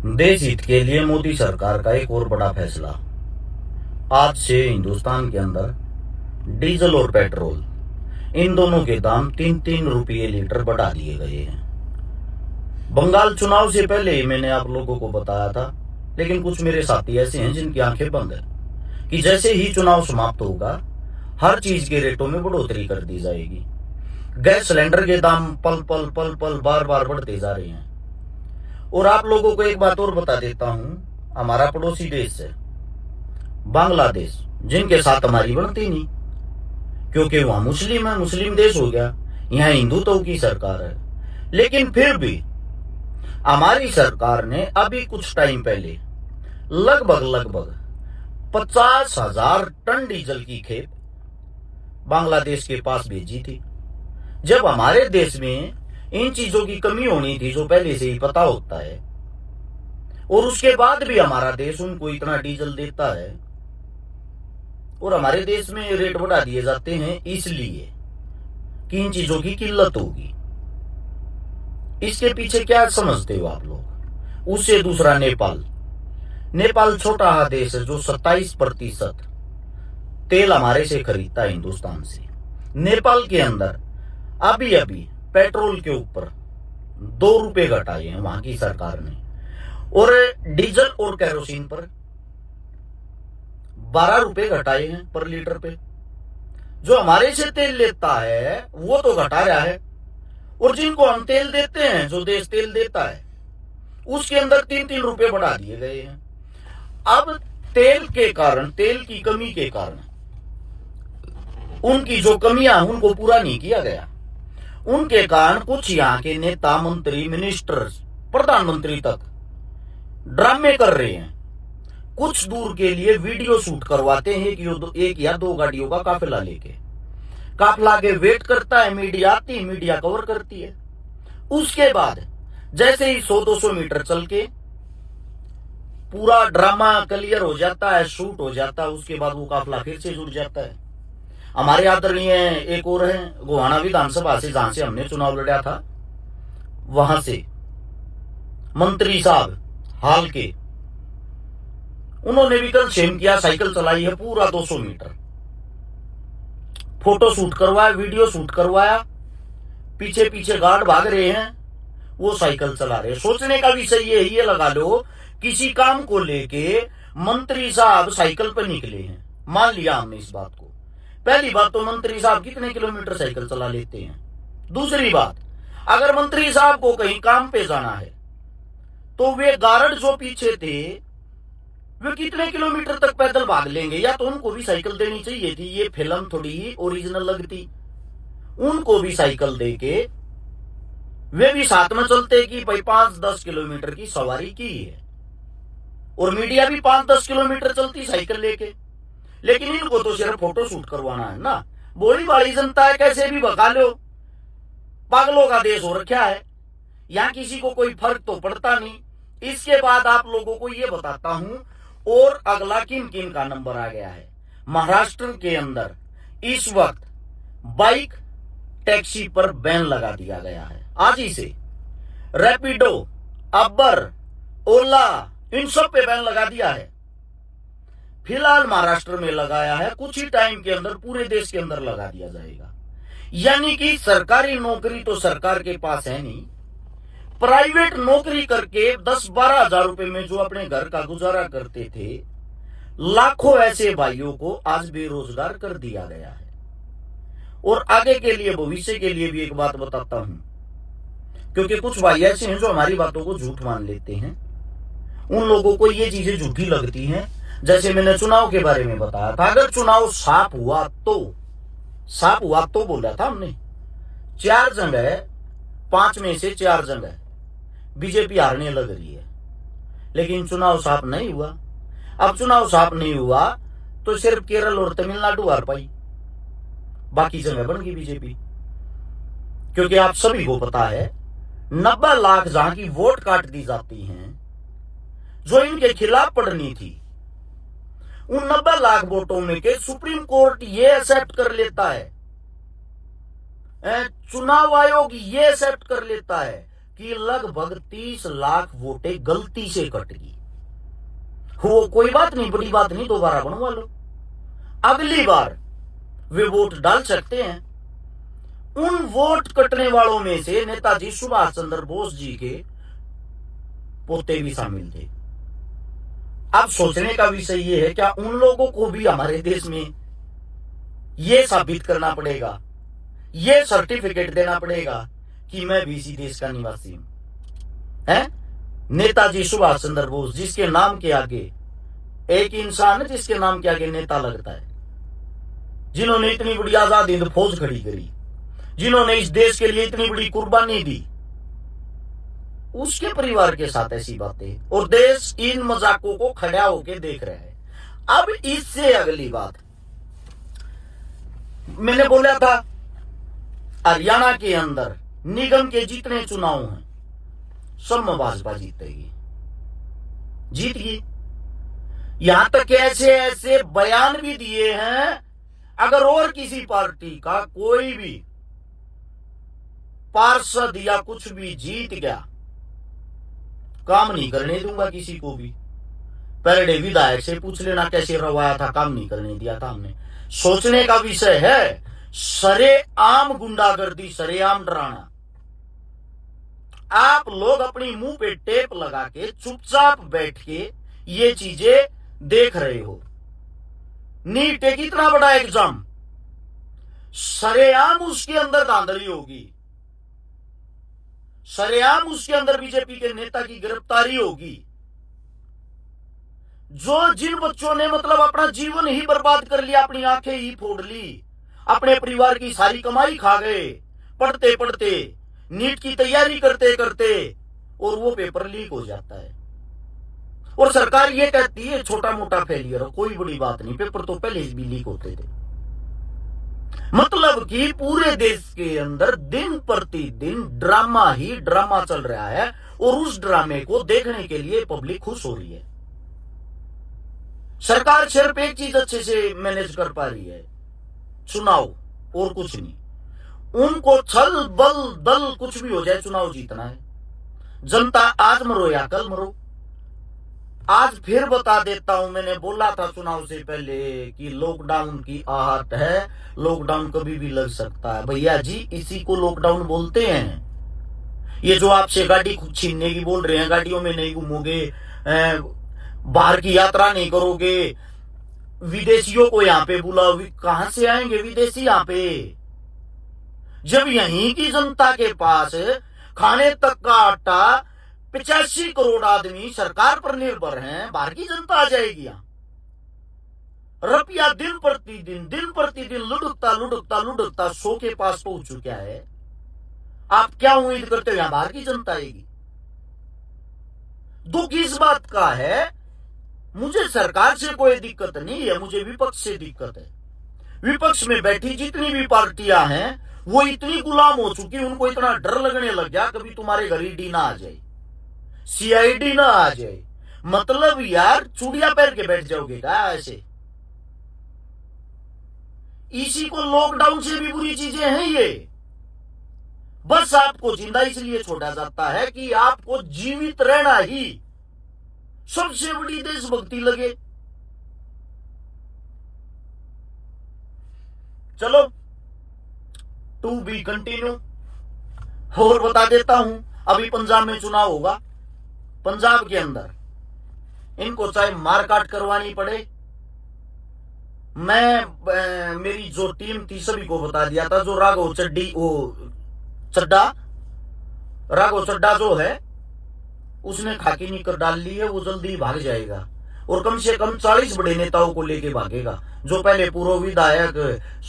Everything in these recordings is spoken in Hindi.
देश हित के लिए मोदी सरकार का एक और बड़ा फैसला। आज से हिंदुस्तान के अंदर डीजल और पेट्रोल इन दोनों के दाम 3-3 रुपये लीटर बढ़ा दिए गए हैं। बंगाल चुनाव से पहले ही मैंने आप लोगों को बताया था, लेकिन कुछ मेरे साथी ऐसे हैं जिनकी आंखें बंद है कि जैसे ही चुनाव समाप्त होगा हर चीज के रेटों में बढ़ोतरी कर दी जाएगी। गैस सिलेंडर के दाम पल पल बार बार बढ़ते जा रहे हैं। और आप लोगों को एक बात और बता देता हूं, हमारा पड़ोसी देश है बांग्लादेश, जिनके साथ हमारी बनती नहीं, क्योंकि वहां मुस्लिम है, मुस्लिम देश हो गया, यहाँ हिंदुत्व की सरकार है। लेकिन फिर भी हमारी सरकार ने अभी कुछ टाइम पहले लगभग 50,000 टन डीजल की खेप बांग्लादेश के पास भेजी थी, जब हमारे देश में इन चीजों की कमी होनी थी जो पहले से ही पता होता है। और उसके बाद भी हमारा देश उनको इतना डीजल देता है और हमारे देश में रेट बढ़ा दिए जाते हैं इसलिए कि इन चीजों की किल्लत होगी। इसके पीछे क्या समझते हो आप लोग? उससे दूसरा नेपाल छोटा देश है जो 27% तेल हमारे से खरीदता है हिंदुस्तान से। नेपाल के अंदर अभी पेट्रोल के ऊपर 2 रुपए घटाए हैं वहां की सरकार ने, और डीजल और केरोसिन पर 12 रुपए घटाए हैं पर लीटर पे। जो हमारे से तेल लेता है वो तो घटा रहा है, और जिनको हम तेल देते हैं, जो देश तेल देता है, उसके अंदर 3-3 रुपए बढ़ा दिए गए हैं। अब तेल के कारण, तेल की कमी के कारण उनकी जो कमियां उनको पूरा नहीं किया गया, उनके कारण कुछ यहाँ के नेता, मंत्री, मिनिस्टर, प्रधानमंत्री तक ड्रामे कर रहे हैं। कुछ दूर के लिए वीडियो शूट करवाते हैं कि 1 या 2 गाड़ियों का काफिला लेके, काफिला के वेट करता है, मीडिया आती है, मीडिया कवर करती है। उसके बाद जैसे ही 100-200 मीटर चल के पूरा ड्रामा क्लियर हो जाता है, शूट हो जाता है, उसके बाद वो काफिला फिर से जुड़ जाता है। हमारे आदरणीय एक और है गोहाना विधानसभा से, जहां से हमने चुनाव लड़ा था, वहां से मंत्री साहब हाल के, उन्होंने भी कल शेम किया, साइकिल चलाई है पूरा 200 मीटर, फोटो शूट करवाया, वीडियो शूट करवाया, पीछे गार्ड भाग रहे हैं, वो साइकिल चला रहे हैं। सोचने का विषय ये लगा लो, किसी काम को लेके मंत्री साहब साइकिल पर निकले हैं। मान लिया हमने इस बात को। पहली बात तो मंत्री साहब कितने किलोमीटर साइकिल चला लेते हैं। दूसरी बात, अगर मंत्री साहब को कहीं काम पे जाना है तो वे गार्ड जो पीछे थे वे कितने किलोमीटर तक पैदल भाग लेंगे? या तो उनको भी साइकिल देनी चाहिए थी, ये फिल्म थोड़ी ही ओरिजिनल लगती, उनको भी साइकिल देके वे भी साथ में चलते कि भाई 5-10 किलोमीटर की सवारी की है, और मीडिया भी 5-10 किलोमीटर चलती साइकिल लेके। लेकिन इनको तो सिर्फ फोटो शूट करवाना है ना। बोली वाली जनता है, कैसे भी भगा लो, पागलों का देश हो रखा है, यहां किसी को कोई फर्क तो पड़ता नहीं। इसके बाद आप लोगों को यह बताता हूं, और अगला किन का नंबर आ गया है। महाराष्ट्र के अंदर इस वक्त बाइक टैक्सी पर बैन लगा दिया गया है आज ही से। रैपिडो, अब्बर, ओला, इन सब पे बैन लगा दिया है। फिलहाल महाराष्ट्र में लगाया है, कुछ ही टाइम के अंदर पूरे देश के अंदर लगा दिया जाएगा। यानी कि सरकारी नौकरी तो सरकार के पास है नहीं, प्राइवेट नौकरी करके 10-12 हजार रुपए में जो अपने घर का गुजारा करते थे, लाखों ऐसे भाइयों को आज बेरोजगार कर दिया गया है। और आगे के लिए, भविष्य के लिए भी एक बात बताता हूं, क्योंकि कुछ भाई ऐसे हैं जो हमारी बातों को झूठ मान लेते हैं, उन लोगों को ये चीजें झूठी लगती हैं। जैसे मैंने चुनाव के बारे में बताया था, अगर चुनाव साफ हुआ तो बोला था हमने 4 जगह, 5 में से 4 जगह बीजेपी हारने लग रही है, लेकिन चुनाव साफ नहीं हुआ। अब चुनाव साफ नहीं हुआ तो सिर्फ केरल और तमिलनाडु हार पाई, बाकी जगह बन गई बीजेपी। क्योंकि आप सभी को पता है 90 लाख जहां की वोट काट दी जाती हैं, जो इनके खिलाफ पड़नी थी, उन 90 लाख वोटों में के सुप्रीम कोर्ट ये एक्सेप्ट कर लेता है, चुनाव आयोग ये एक्सेप्ट कर लेता है कि लगभग 30 लाख वोटें गलती से कट गई। वो कोई बात नहीं, बड़ी बात नहीं, दोबारा बनवा लो, अगली बार वे वोट डाल सकते हैं। उन वोट कटने वालों में से नेताजी सुभाष चंद्र बोस जी के पोते भी शामिल थे। अब सोचने का विषय यह है, क्या उन लोगों को भी हमारे देश में यह साबित करना पड़ेगा, यह सर्टिफिकेट देना पड़ेगा कि मैं भी इसी देश का निवासी हूं? है नेताजी सुभाष चंद्र बोस, जिसके नाम के आगे एक इंसान है, जिसके नाम के आगे नेता लगता है, जिन्होंने इतनी बड़ी आजादी हिंद फौज खड़ी करी, जिन्होंने इस देश के लिए इतनी बड़ी कुर्बानी दी, उसके परिवार के साथ ऐसी बातें, और देश इन मजाकों को खड़ा होकर देख रहा है। अब इससे अगली बात, मैंने बोला था हरियाणा के अंदर निगम के जितने चुनाव हैं सब में भाजपा जीतेगी, जीत गई। यहां तक ऐसे ऐसे बयान भी दिए हैं, अगर और किसी पार्टी का कोई भी पार्षद या कुछ भी जीत गया, काम नहीं करने दूंगा किसी को भी। पहले विधायक से पूछ लेना कैसे रवाया था, काम नहीं करने दिया था हमने। सोचने का विषय है, सरेआम गुंडागर्दी, सरेआम डराना। आप लोग अपनी मुंह पे टेप लगा के चुपचाप बैठ के ये चीजें देख रहे हो। नीट एक इतना बड़ा एग्जाम, सरेआम उसके अंदर धांधली होगी, सरेआम उसके अंदर बीजेपी के नेता की गिरफ्तारी होगी। जो जिन बच्चों ने मतलब अपना जीवन ही बर्बाद कर लिया, अपनी आंखें ही फोड़ ली, अपने परिवार की सारी कमाई खा गए पढ़ते पढ़ते, नीट की तैयारी करते करते, और वो पेपर लीक हो जाता है। और सरकार ये कहती है छोटा मोटा फेलियर हो, कोई बड़ी बात नहीं, पेपर तो पहले भी लीक होते थे। मतलब कि पूरे देश के अंदर दिन प्रतिदिन ड्रामा ही ड्रामा चल रहा है, और उस ड्रामे को देखने के लिए पब्लिक खुश हो रही है। सरकार सिर्फ एक चीज अच्छे से मैनेज कर पा रही है, चुनाव, और कुछ नहीं। उनको छल बल दल कुछ भी हो जाए, चुनाव जीतना है। जनता आज मरो या कल मरो। आज फिर बता देता हूं, मैंने बोला था चुनाव से पहले कि लॉकडाउन की आहट है, लॉकडाउन कभी भी लग सकता है। भैया जी, इसी को लॉकडाउन बोलते हैं। ये जो आपसे गाड़ी छीनने की बोल रहे हैं, गाड़ियों में नहीं घूमोगे, बाहर की यात्रा नहीं करोगे, विदेशियों को यहाँ पे बुलाओ, कहां से आएंगे विदेशी यहाँ पे, जब यहीं की जनता के पास खाने तक का आटा 85 करोड़ आदमी सरकार पर निर्भर हैं, बाहर की जनता आ जाएगी। यहां रुपया दिन प्रतिदिन लुढ़कता लुढ़कता लुढ़कता 100 के पास पहुंच चुका है। आप क्या उम्मीद करते हो यहां बाहर की जनता आएगी? दुख इस बात का है, मुझे सरकार से कोई दिक्कत नहीं है, मुझे विपक्ष से दिक्कत है। विपक्ष में बैठी जितनी भी पार्टियां हैं वो इतनी गुलाम हो चुकी, उनको इतना डर लगने लग गया कभी तुम्हारे घर ईडी ना आ जाए, सीआईडी ना आ जाए। मतलब यार चूड़िया पहन के बैठ जाओगे क्या ऐसे? इसी को लॉकडाउन से भी बुरी चीजें हैं ये। बस आपको जिंदा इसलिए छोड़ा जाता है कि आपको जीवित रहना ही सबसे बड़ी देशभक्ति लगे। चलो टू बी कंटिन्यू। और बता देता हूं, अभी पंजाब में चुनाव होगा। पंजाब के अंदर इनको चाहे मारकाट करवानी पड़े, मैं मेरी जो टीम थी सभी को बता दिया था। जो राघव चड्डा जो है उसने खाकी निकर डाल ली है, वो जल्दी भाग जाएगा और कम से कम 40 बड़े नेताओं को लेके भागेगा। जो पहले पूर्व विधायक,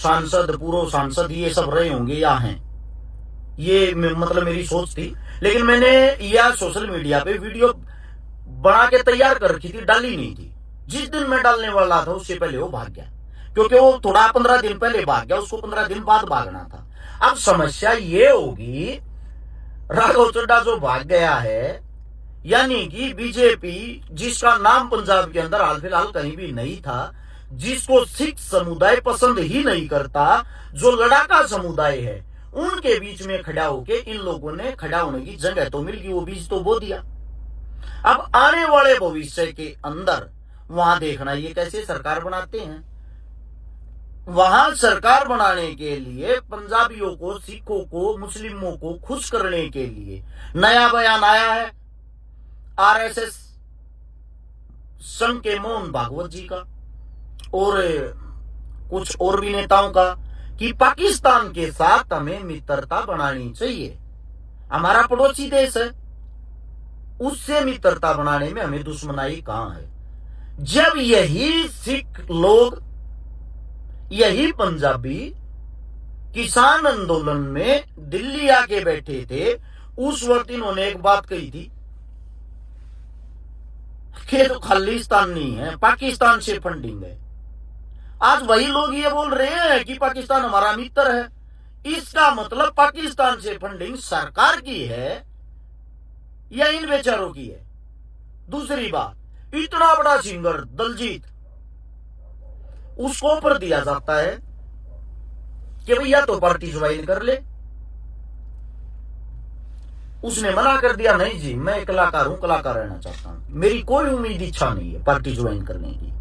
पूर्व सांसद ये सब रहे होंगे या हैं, ये मतलब मेरी सोच थी। लेकिन मैंने यह सोशल मीडिया पे वीडियो बना के तैयार कर रखी थी, डाली नहीं थी। जिस दिन मैं डालने वाला था उससे पहले वो भाग गया, क्योंकि वो थोड़ा 15 दिन पहले भाग गया, उसको 15 दिन बाद भागना था। अब समस्या ये होगी, राघव चड्डा जो भाग गया है, यानी कि बीजेपी जिसका नाम पंजाब के अंदर हाल फिलहाल कहीं भी नहीं था, जिसको सिख समुदाय पसंद ही नहीं करता, जो लड़ाका समुदाय है उनके बीच में खड़ा होके इन लोगों ने खड़ा होने की जगह तो मिल गई, वो बीज तो बो दिया। अब आने वाले भविष्य के अंदर वहां देखना ये कैसे सरकार बनाते हैं। वहां सरकार बनाने के लिए पंजाबियों को, सिखों को, मुस्लिमों को खुश करने के लिए नया बयान आया है आरएसएस संघ के मोहन भागवत जी का और कुछ और भी नेताओं का कि पाकिस्तान के साथ हमें मित्रता बनानी चाहिए। हमारा पड़ोसी देश है, उससे मित्रता बनाने में हमें दुश्मनाई कहां है। जब यही सिख लोग, यही पंजाबी किसान आंदोलन में दिल्ली आके बैठे थे, उस वक्त इन्होंने एक बात कही थी कि तो खालिस्तान नहीं है, पाकिस्तान से फंडिंग है। आज वही लोग ये बोल रहे हैं कि पाकिस्तान हमारा मित्र है। इसका मतलब पाकिस्तान से फंडिंग सरकार की है या इन बेचारों की है। दूसरी बात, इतना बड़ा सिंगर दलजीत, उसको ऑफर दिया जाता है कि भैया तो पार्टी ज्वाइन कर ले। उसने मना कर दिया, नहीं जी मैं कलाकार हूं, कलाकार रहना चाहता हूं, मेरी कोई उम्मीद इच्छा नहीं है पार्टी ज्वाइन करने की।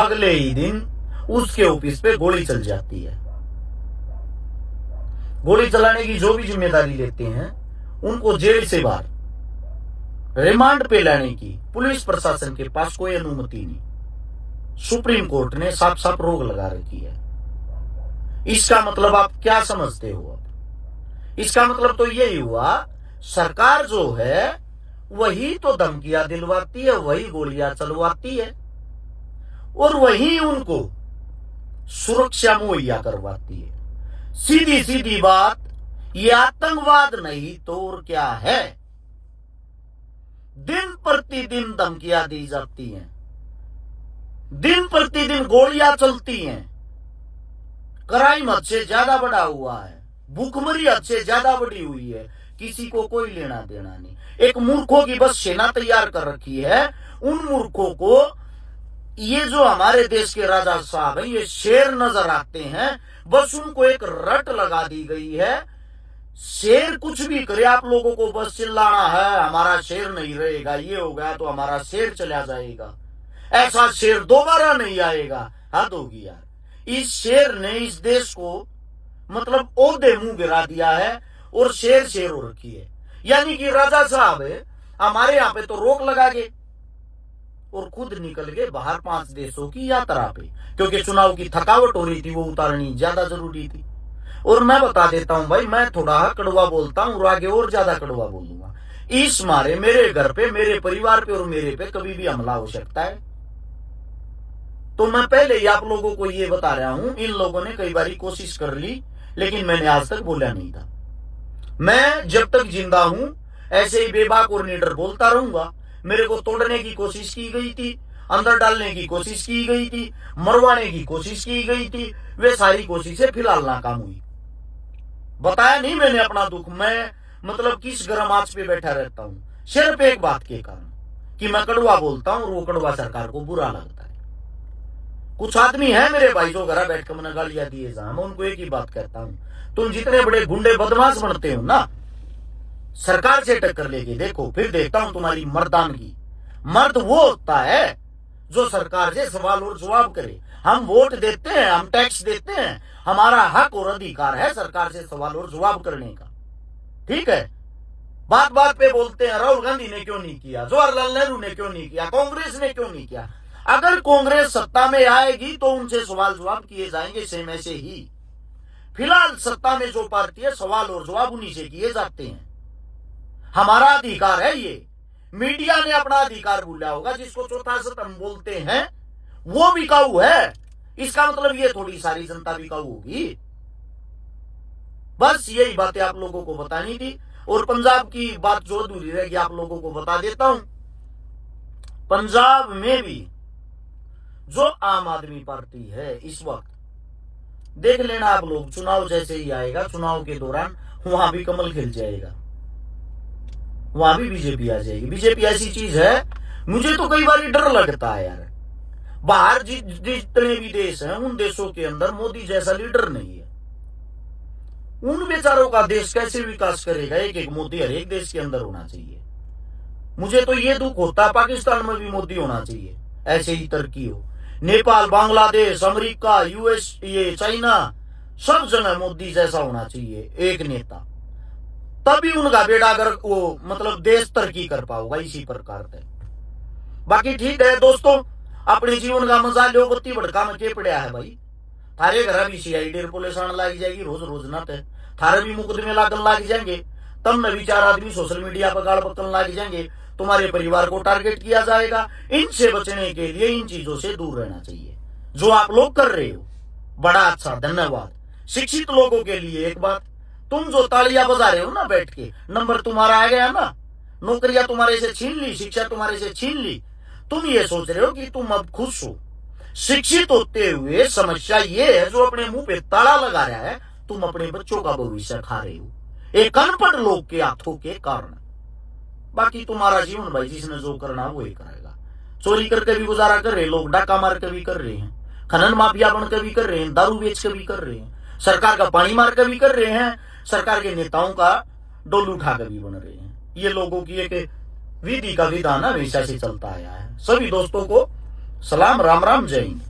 अगले ही दिन उसके ऑफिस पे गोली चल जाती है। गोली चलाने की जो भी जिम्मेदारी लेते हैं उनको जेल से बाहर रिमांड पे लाने की पुलिस प्रशासन के पास कोई अनुमति नहीं। सुप्रीम कोर्ट ने साफ साफ रोक लगा रखी है। इसका मतलब आप क्या समझते हो? अब इसका मतलब तो यही हुआ, सरकार जो है वही तो धमकियां दिलवाती है, वही गोलियां चलवाती है और वही उनको सुरक्षा मुहैया करवाती है। सीधी सीधी बात, ये आतंकवाद नहीं तो और क्या है। दिन प्रतिदिन धमकियां दी जाती हैं, दिन प्रतिदिन गोलियां चलती हैं, क्राइम हद से ज्यादा बढ़ा हुआ है, भूखमरी हद से ज्यादा बढ़ी हुई है, किसी को कोई लेना देना नहीं। एक मूर्खों की बस सेना तैयार कर रखी है। उन मूर्खों को ये जो हमारे देश के राजा साहब हैं, ये शेर नजर आते हैं, बस उनको एक रट लगा दी गई है। शेर कुछ भी करे, आप लोगों को बस चिल्लाना है हमारा शेर नहीं रहेगा, ये हो गया तो हमारा शेर चला जाएगा, ऐसा शेर दोबारा नहीं आएगा। हद होगी यार। इस शेर ने इस देश को मतलब ओहदे मुंह गिरा दिया है और शेर शेर हो रखी है। यानी कि राजा साहब हमारे यहाँ पे तो रोक लगा के और खुद निकल गए बाहर 5 देशों की यात्रा पे, क्योंकि चुनाव की थकावट हो रही थी, वो उतारनी ज्यादा जरूरी थी। और मैं बता देता हूं भाई, मैं थोड़ा कड़वा बोलता हूं और आगे और ज्यादा कड़वा बोलूंगा। इस मारे मेरे घर पे, मेरे परिवार पे और मेरे पे कभी भी हमला हो सकता है। तो मैं पहले ही आप लोगों को ये बता रहा हूं, इन लोगों ने कई बारी कोशिश कर ली लेकिन मैंने आज तक बोला नहीं था। मैं जब तक जिंदा हूं ऐसे ही बेबाक और निडर बोलता रहूंगा। मेरे को तोड़ने की कोशिश की गई थी, अंदर डालने की कोशिश की गई थी, मरवाने की कोशिश की गई थी, वे सारी कोशिशें फिलहाल नाकाम हुई। बताया नहीं मैंने अपना दुख, मैं मतलब किस गर्म आंच पे बैठा रहता हूं सिर्फ एक बात के कारण कि मैं कड़वा बोलता हूं और वो कड़वा सरकार को बुरा लगता है। कुछ आदमी है मेरे भाई जो घर बैठ कर मैंने गालियां दिए जा, मैं उनको एक ही बात कहता हूं, तुम जितने बड़े गुंडे बदमाश बनते हो ना, सरकार से टक्कर लेके देखो, फिर देखता हूं तुम्हारी मर्दानगी। मर्द वो होता है जो सरकार से सवाल और जवाब करे। हम वोट देते हैं, हम टैक्स देते हैं, हमारा हक और अधिकार है सरकार से सवाल और जवाब करने का। ठीक है, बात बात पे बोलते हैं राहुल गांधी ने क्यों नहीं किया, जवाहरलाल नेहरू ने क्यों नहीं किया, कांग्रेस ने क्यों नहीं किया। अगर कांग्रेस सत्ता में आएगी तो उनसे सवाल जवाब किए जाएंगे सेम ऐसे ही। फिलहाल सत्ता में जो पार्टी है सवाल और जवाब उन्हीं से किए जाते हैं। हमारा अधिकार है ये। मीडिया ने अपना अधिकार भूला होगा, जिसको चौथा स्तंभ बोलते हैं वो बिकाऊ है। इसका मतलब ये थोड़ी सारी जनता बिकाऊ होगी। बस यही बातें आप लोगों को बतानी थी। और पंजाब की बात जो अधूरी रहेगी आप लोगों को बता देता हूं। पंजाब में भी जो आम आदमी पार्टी है इस वक्त, देख लेना आप लोग, चुनाव जैसे ही आएगा, चुनाव के दौरान वहां भी कमल खिल जाएगा, वहां भी बीजेपी आ जाएगी। बीजेपी ऐसी चीज है, मुझे तो कई बार डर लगता है यार। बाहर जितने भी देश हैं उन देशों के अंदर मोदी जैसा लीडर नहीं है। उन बेचारों का देश कैसे विकास करेगा? एक एक मोदी हर एक देश के अंदर होना चाहिए। मुझे तो ये दुख होता है पाकिस्तान में भी मोदी होना चाहिए, ऐसे ही तरक्की हो। नेपाल, बांग्लादेश, अमेरिका, यूएस, ये चाइना, सब जगह मोदी जैसा होना चाहिए एक नेता, तभी उनका बेटा अगर वो मतलब देश तरक्की कर पाओगा इसी प्रकार से। बाकी ठीक है दोस्तों, अपने जीवन का मजा लो, बत्ती भड़का में के पड़ा है भाई। थारे घर भी सीआईडी पुलिस आने लग जाएगी रोज रोज ना, थारे भी मुकदमे लागन लग जाएंगे, तब न विचार आदमी सोशल मीडिया पर गाड़ पकड़ने लग जाएंगे, तुम्हारे परिवार को टारगेट किया जाएगा। इनसे बचने के लिए इन चीजों से दूर रहना चाहिए जो आप लोग कर रहे हो। बड़ा अच्छा, धन्यवाद। शिक्षित लोगों के लिए एक बात, तुम जो तालियां बजा रहे हो ना बैठ के, नंबर तुम्हारा आ गया ना, नौकरियां तुम्हारे से छीन ली, शिक्षा तुम्हारे से छीन ली, तुम ये सोच रहे हो कि तुम अब खुश हो। शिक्षित होते हुए समस्या ये है जो अपने मुंह पे ताला लगा रहा है, तुम अपने बच्चों का भविष्य खा रहे हो एक अनपढ़ लोग के हाथों के कारण। बाकी तुम्हारा जीवन भाई, जिसने जो करना वो ही करेगा। चोरी करके भी गुजारा कर रहे लोग, डाका मार के भी कर रहे हैं, खनन माफिया बन के भी कर रहे हैं, दारू बेच के भी कर रहे हैं, सरकार का पानी मार के भी कर रहे हैं, सरकार के नेताओं का डोलू उठा के भी बन रहे हैं। ये लोगों की एक विधि का विधान हमेशा से चलता आया है। सभी दोस्तों को सलाम, राम राम, जय हिंद।